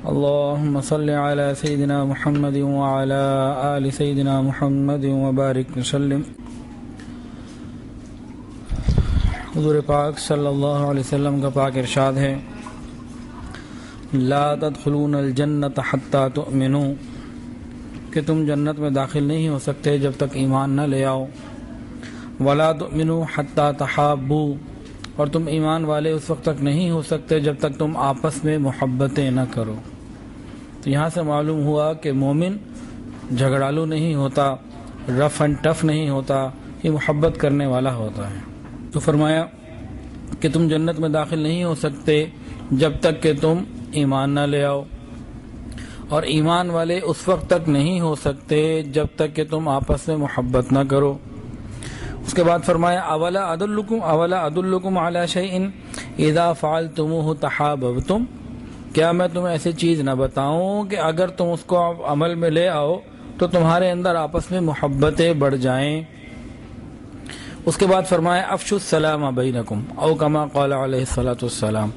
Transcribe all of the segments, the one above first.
اللهم صل على سيدنا محمد وعلى آل سيدنا محمد وبارك وسلم۔ حضور پاک صلی اللہ علیہ وسلم کا پاک ارشاد ہے، لا تدخلون الجنت حتی تؤمنوا، کہ تم جنت میں داخل نہیں ہو سکتے جب تک ایمان نہ لے آؤ، ولا تؤمنوا حتی تحابوا، اور تم ایمان والے اس وقت تک نہیں ہو سکتے جب تک تم آپس میں محبتیں نہ کرو۔ تو یہاں سے معلوم ہوا کہ مومن جھگڑالو نہیں ہوتا، رف اینڈ ٹف نہیں ہوتا، یہ محبت کرنے والا ہوتا ہے۔ تو فرمایا کہ تم جنت میں داخل نہیں ہو سکتے جب تک کہ تم ایمان نہ لے آؤ، اور ایمان والے اس وقت تک نہیں ہو سکتے جب تک کہ تم آپس میں محبت نہ کرو۔ اس کے بعد فرمایا اولا ادلکم علی شیء اذا فعلتموه تحاببتم، کیا میں تمہیں ایسی چیز نہ بتاؤں کہ اگر تم اس کو عمل میں لے آؤ تو تمہارے اندر آپس میں محبتیں بڑھ جائیں۔ اس کے بعد فرمایا افشوا السلام بینکم او کما قال علیہ الصلوۃ والسلام،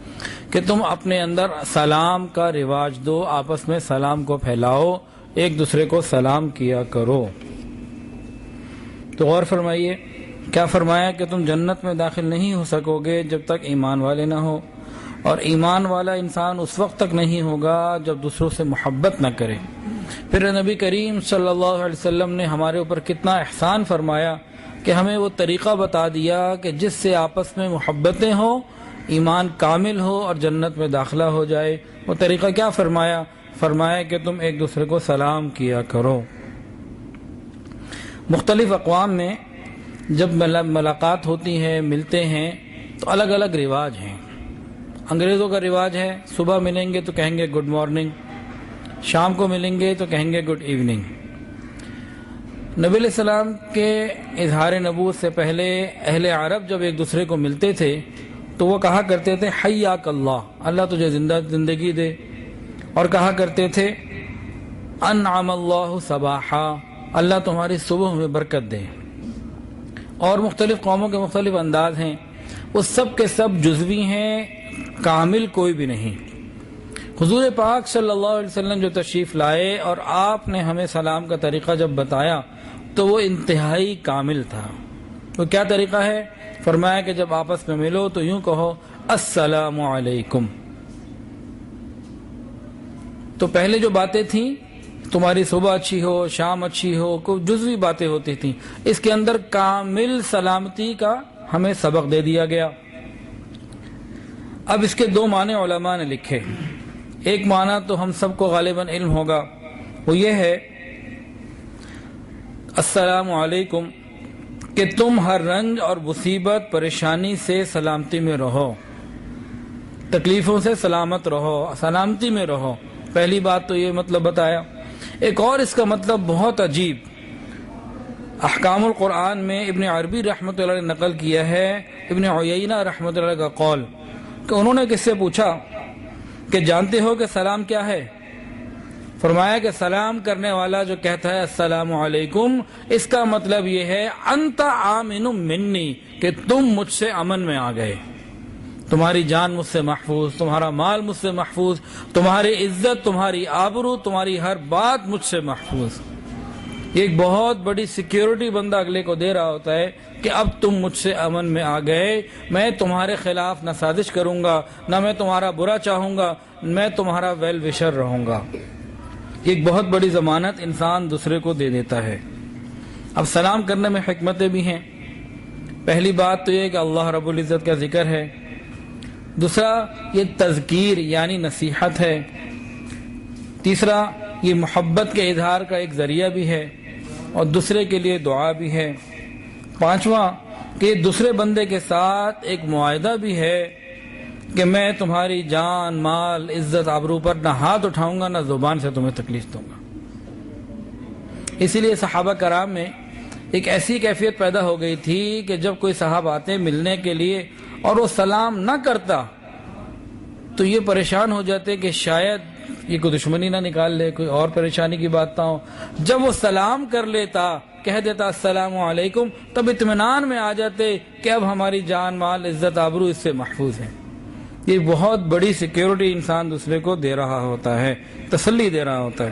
کہ تم اپنے اندر سلام کا رواج دو، آپس میں سلام کو پھیلاؤ، ایک دوسرے کو سلام کیا کرو۔ تو غور فرمائیے کیا فرمایا کہ تم جنت میں داخل نہیں ہو سکو گے جب تک ایمان والے نہ ہو، اور ایمان والا انسان اس وقت تک نہیں ہوگا جب دوسروں سے محبت نہ کرے۔ پھر نبی کریم صلی اللہ علیہ وسلم نے ہمارے اوپر کتنا احسان فرمایا کہ ہمیں وہ طریقہ بتا دیا کہ جس سے آپس میں محبتیں ہوں، ایمان کامل ہو اور جنت میں داخلہ ہو جائے۔ وہ طریقہ کیا فرمایا؟ فرمایا کہ تم ایک دوسرے کو سلام کیا کرو۔ مختلف اقوام میں جب ملاقات ہوتی ہے، ملتے ہیں، تو الگ الگ رواج ہیں۔ انگریزوں کا رواج ہے صبح ملیں گے تو کہیں گے گڈ مارننگ، شام کو ملیں گے تو کہیں گے گڈ ایوننگ۔ نبی علیہ السلام کے اظہار نبوت سے پہلے اہل عرب جب ایک دوسرے کو ملتے تھے تو وہ کہا کرتے تھے حیاک اللہ، اللہ تجھے زندگی دے، اور کہا کرتے تھے انعم اللہ صباحا، اللہ تمہاری صبح میں برکت دے۔ اور مختلف قوموں کے مختلف انداز ہیں، وہ سب کے سب جزوی ہیں، کامل کوئی بھی نہیں۔ حضور پاک صلی اللہ علیہ وسلم جو تشریف لائے اور آپ نے ہمیں سلام کا طریقہ جب بتایا تو وہ انتہائی کامل تھا۔ وہ کیا طریقہ ہے؟ فرمایا کہ جب آپس میں ملو تو یوں کہو السلام علیکم۔ تو پہلے جو باتیں تھیں، تمہاری صبح اچھی ہو، شام اچھی ہو، کوئی جزوی باتیں ہوتی تھیں، اس کے اندر کامل سلامتی کا ہمیں سبق دے دیا گیا۔ اب اس کے دو معنی علماء نے لکھے۔ ایک معنی تو ہم سب کو غالباً علم ہوگا، وہ یہ ہے السلام علیکم، کہ تم ہر رنج اور مصیبت پریشانی سے سلامتی میں رہو، تکلیفوں سے سلامت رہو، سلامتی میں رہو۔ پہلی بات تو یہ مطلب بتایا۔ ایک اور اس کا مطلب بہت عجیب احکام القرآن میں ابن عربی رحمۃ اللہ نے نقل کیا ہے، ابن عیینہ رحمۃ اللہ کا قول، کہ انہوں نے کس سے پوچھا کہ جانتے ہو کہ سلام کیا ہے؟ فرمایا کہ سلام کرنے والا جو کہتا ہے السلام علیکم، اس کا مطلب یہ ہے انت آمن منی، کہ تم مجھ سے امن میں آ گئے، تمہاری جان مجھ سے محفوظ، تمہارا مال مجھ سے محفوظ، تمہاری عزت، تمہاری آبرو، تمہاری ہر بات مجھ سے محفوظ۔ یہ ایک بہت بڑی سیکیورٹی بندہ اگلے کو دے رہا ہوتا ہے کہ اب تم مجھ سے امن میں آ گئے، میں تمہارے خلاف نہ سازش کروں گا، نہ میں تمہارا برا چاہوں گا، میں تمہارا ویل وشر رہوں گا۔ یہ ایک بہت بڑی ضمانت انسان دوسرے کو دے دیتا ہے۔ اب سلام کرنے میں حکمتیں بھی ہیں۔ پہلی بات تو یہ کہ اللہ رب العزت کا ذکر ہے، دوسرا یہ تذکیر یعنی نصیحت ہے، تیسرا یہ محبت کے اظہار کا ایک ذریعہ بھی ہے اور دوسرے کے لیے دعا بھی ہے، پانچواں کہ دوسرے بندے کے ساتھ ایک معاہدہ بھی ہے کہ میں تمہاری جان، مال، عزت، آبرو پر نہ ہاتھ اٹھاؤں گا، نہ زبان سے تمہیں تکلیف دوں گا۔ اسی لیے صحابہ کرام میں ایک ایسی کیفیت پیدا ہو گئی تھی کہ جب کوئی صاحب آتے ملنے کے لیے اور وہ سلام نہ کرتا تو یہ پریشان ہو جاتے کہ شاید یہ کوئی دشمنی نہ نکال لے، کوئی اور پریشانی کی بات نہ ہو۔ جب وہ سلام کر لیتا، کہہ دیتا السلام علیکم، تب اطمینان میں آ جاتے کہ اب ہماری جان، مال، عزت، آبرو اس سے محفوظ ہے۔ یہ بہت بڑی سیکیورٹی انسان دوسرے کو دے رہا ہوتا ہے، تسلی دے رہا ہوتا ہے۔